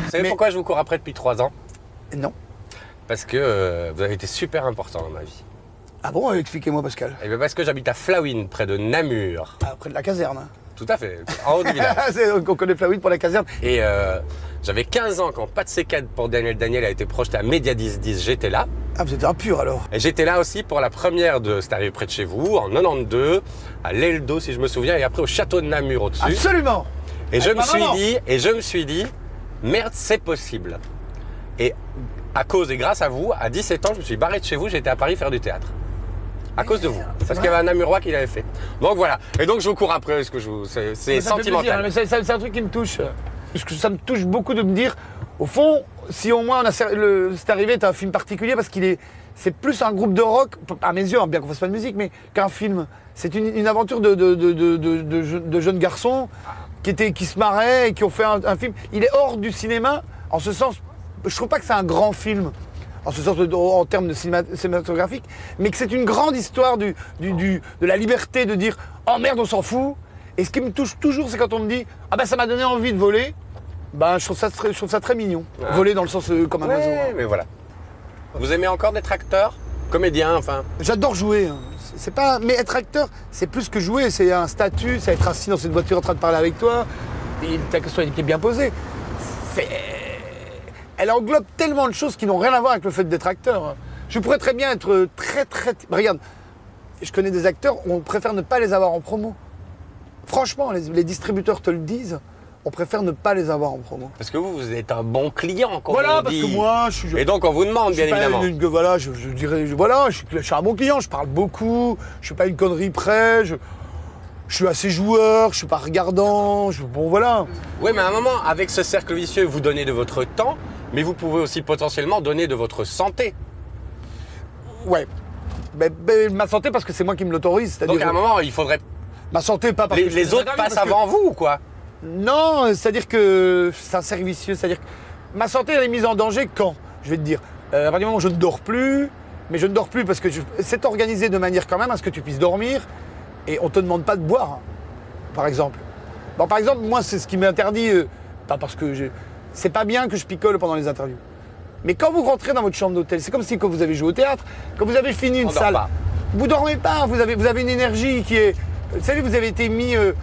Vous savez pourquoi je vous cours après depuis 3 ans? Non. Parce que vous avez été super important dans ma vie. Ah bon, expliquez-moi Pascal. Et bien parce que j'habite à Flawin, près de Namur. Ah, près de la caserne. Tout à fait, en haut du village. On connaît Flawin pour la caserne. Et j'avais 15 ans quand Pas de C4 pour Daniel Daniel a été projeté à Média 10-10, j'étais là. Ah, vous êtes un pur alors. Et j'étais là aussi pour la première de C'est arrivé près de chez vous, en 92, à l'Eldo si je me souviens, et après au château de Namur au-dessus. Absolument. Et je me suis dit, merde, c'est possible. Et à cause et grâce à vous, à 17 ans, je me suis barré de chez vous, j'étais à Paris faire du théâtre. À cause de vous. Parce qu'il y avait un Namurois qui l'avait fait. Donc voilà. Et donc je vous cours après, parce que c'est sentimental. Mais c'est un truc qui me touche. Parce que ça me touche beaucoup de me dire, au fond, si au moins C'est arrivé est un film particulier parce c'est plus un groupe de rock, à mes yeux, hein, bien qu'on fasse pas de musique, mais qu'un film. C'est une aventure de jeunes garçons qui se marraient et qui ont fait un film. Il est hors du cinéma, en ce sens, je trouve pas que c'est un grand film, en ce sens en termes de cinématographique, mais que c'est une grande histoire de la liberté de dire « Oh merde, on s'en fout ». Et ce qui me touche toujours, c'est quand on me dit « Ah ben ça m'a donné envie de voler », ben je trouve ça très mignon. Ah. Voler dans le sens comme un oiseau. Mais voilà. Vous aimez encore d'être acteur? Comédien, enfin? J'adore jouer. C'est pas... Mais être acteur, c'est plus que jouer, c'est un statut, c'est être assis dans cette voiture en train de parler avec toi, et ta question est bien posée. Elle englobe tellement de choses qui n'ont rien à voir avec le fait d'être acteur. Je pourrais très bien être très... Regarde, je connais des acteurs, on préfère ne pas les avoir en promo. Franchement, les distributeurs te le disent, on préfère ne pas les avoir en promo. Parce que vous êtes un bon client, comme voilà, on parce dit. Que moi, je suis... Et donc on vous demande, bien évidemment. Voilà, je dirais, voilà, je suis un bon client, je parle beaucoup, je suis pas une connerie près, je suis assez joueur, je suis pas regardant, bon voilà. Oui, mais à un moment, avec ce cercle vicieux, vous donnez de votre temps, mais vous pouvez aussi potentiellement donner de votre santé. Ouais. Ma santé, parce que c'est moi qui me l'autorise. Donc à un moment, il faudrait... Ma santé, pas parce que les autres passent avant vous ou quoi? Non, c'est-à-dire que c'est un cercle vicieux. C'est-à-dire que ma santé, elle est mise en danger quand? Je vais te dire. À partir du moment où je ne dors plus, mais je ne dors plus parce que c'est organisé de manière quand même à ce que tu puisses dormir et on ne te demande pas de boire, hein, par exemple. Bon, par exemple, moi, c'est ce qui m'interdit, pas parce que c'est pas bien que je picole pendant les interviews. Mais quand vous rentrez dans votre chambre d'hôtel, c'est comme si quand vous avez joué au théâtre, quand vous avez fini une salle, vous dormez pas, vous avez une énergie qui est... Vous savez, vous avez été mis... Il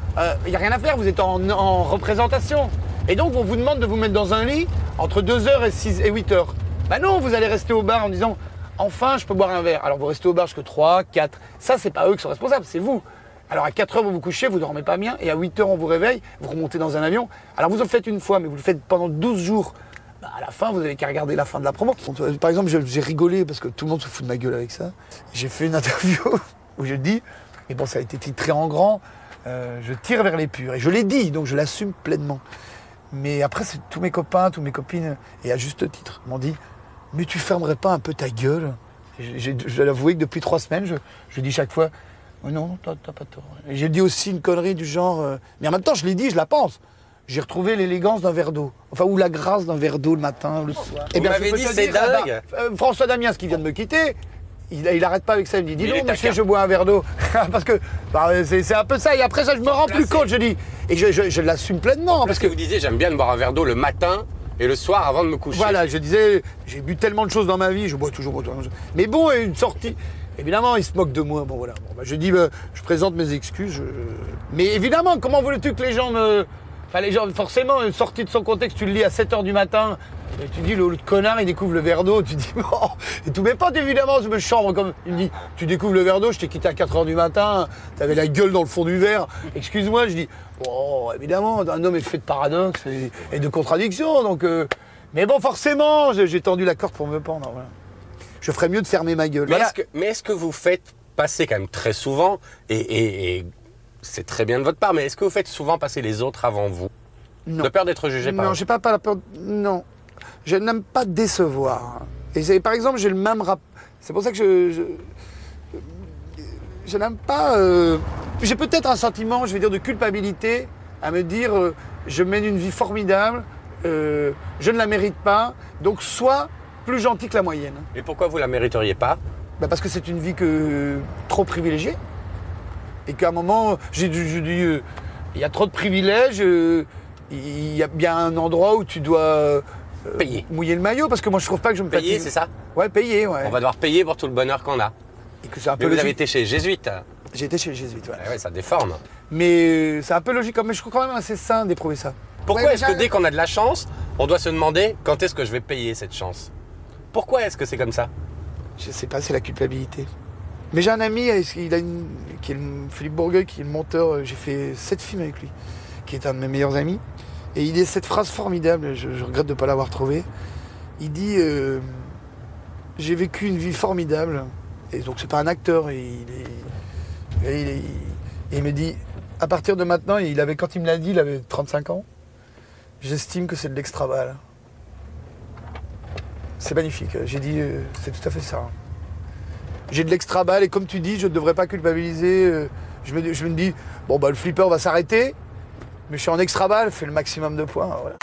n'y a rien à faire, vous êtes en représentation. Et donc, on vous demande de vous mettre dans un lit entre 2h et 8h. Ben non, vous allez rester au bar en disant « Enfin, je peux boire un verre ». Alors, vous restez au bar jusqu'à 3, 4. Ça, c'est pas eux qui sont responsables, c'est vous. Alors, à 4h, vous vous couchez, vous dormez pas bien. Et à 8h, on vous réveille, vous remontez dans un avion. Alors, vous le faites une fois, mais vous le faites pendant 12 jours. Ben, à la fin, vous n'avez qu'à regarder la fin de la promo. Par exemple, j'ai rigolé parce que tout le monde se fout de ma gueule avec ça. J'ai fait une interview où je dis... Et bon, ça a été titré en grand, je tire vers les purs. Et je l'ai dit, donc je l'assume pleinement. Mais après, c'est tous mes copains, toutes mes copines, et à juste titre, m'ont dit « Mais tu fermerais pas un peu ta gueule ?» Je dois l'avouer que depuis 3 semaines, je dis chaque fois oh « Non, t'as pas tort. » Et j'ai dit aussi une connerie du genre... Mais en même temps, je l'ai dit, je la pense. J'ai retrouvé l'élégance d'un verre d'eau. Enfin, ou la grâce d'un verre d'eau le matin, le soir. Vous m'avez dit, c'est dingue. François Damiens, qui vient de me quitter... Il arrête pas avec ça, il me dit « Dis donc, monsieur, je bois un verre d'eau. » Parce que c'est un peu ça. Et après ça, je me rends plus compte, je dis. Et je l'assume pleinement. Parce que vous disiez, j'aime bien de boire un verre d'eau le matin et le soir avant de me coucher. Voilà, je disais, j'ai bu tellement de choses dans ma vie, je bois toujours. Mais bon, une sortie. Évidemment, il se moque de moi. Bon, voilà. Bon, je dis, je présente mes excuses. Mais évidemment, comment voulais-tu que les gens me... Enfin, les gens, forcément, une sortie de son contexte, tu le lis à 7h du matin. Et tu dis, le connard, il découvre le verre d'eau. Tu dis, bon. Et tous mes potes, évidemment, je me chambre comme. Il me dit, tu découvres le verre d'eau, je t'ai quitté à 4h du matin, t'avais la gueule dans le fond du verre. Excuse-moi, je dis, bon, évidemment, un homme est fait de paradoxes et de contradictions. Donc, mais bon, forcément, j'ai tendu la corde pour me pendre. Voilà. Je ferais mieux de fermer ma gueule. Mais est-ce que vous faites passer quand même très souvent, et c'est très bien de votre part, mais est-ce que vous faites souvent passer les autres avant vous? Non. De peur d'être jugé par eux? Non, j'ai pas la peur. Non. Je n'aime pas décevoir. Et par exemple, j'ai le même rap. C'est pour ça que je n'aime pas. J'ai peut-être un sentiment, je vais dire, de culpabilité à me dire je mène une vie formidable, je ne la mérite pas, donc sois plus gentil que la moyenne. Et pourquoi vous la mériteriez pas? Parce que c'est une vie trop privilégiée. Et qu'à un moment, j'ai dit. Il y a trop de privilèges. Il y a bien un endroit où tu dois Payer. mouiller le maillot parce que moi je trouve pas que je me Payer, fatigue. c'est ça? Ouais, payer, ouais. On va devoir payer pour tout le bonheur qu'on a. Et que c'est un Mais peu vous avez logique. été chez les Jésuites. J'ai été chez les jésuites, ouais. Ouais, ça déforme. Mais c'est un peu logique, mais je trouve quand même assez sain d'éprouver ça. Pourquoi Ouais, mais est-ce que dès qu'on a de la chance, on doit se demander quand est-ce que je vais payer cette chance? Pourquoi est-ce que c'est comme ça? Je sais pas, c'est la culpabilité. Mais j'ai un ami, qui est Philippe Bourgueil, qui est le monteur, j'ai fait 7 films avec lui, qui est un de mes meilleurs amis. Et il dit cette phrase formidable, je regrette de ne pas l'avoir trouvée. Il dit j'ai vécu une vie formidable. Et donc c'est pas un acteur. Et il me dit, à partir de maintenant, quand il me l'a dit, il avait 35 ans, j'estime que c'est de l'extra-balle. C'est magnifique. J'ai dit, c'est tout à fait ça. J'ai de l'extra-balle et comme tu dis, je ne devrais pas culpabiliser. Je me dis, bon bah le flipper va s'arrêter, mais je suis en extra-balle, fais le maximum de points. Voilà.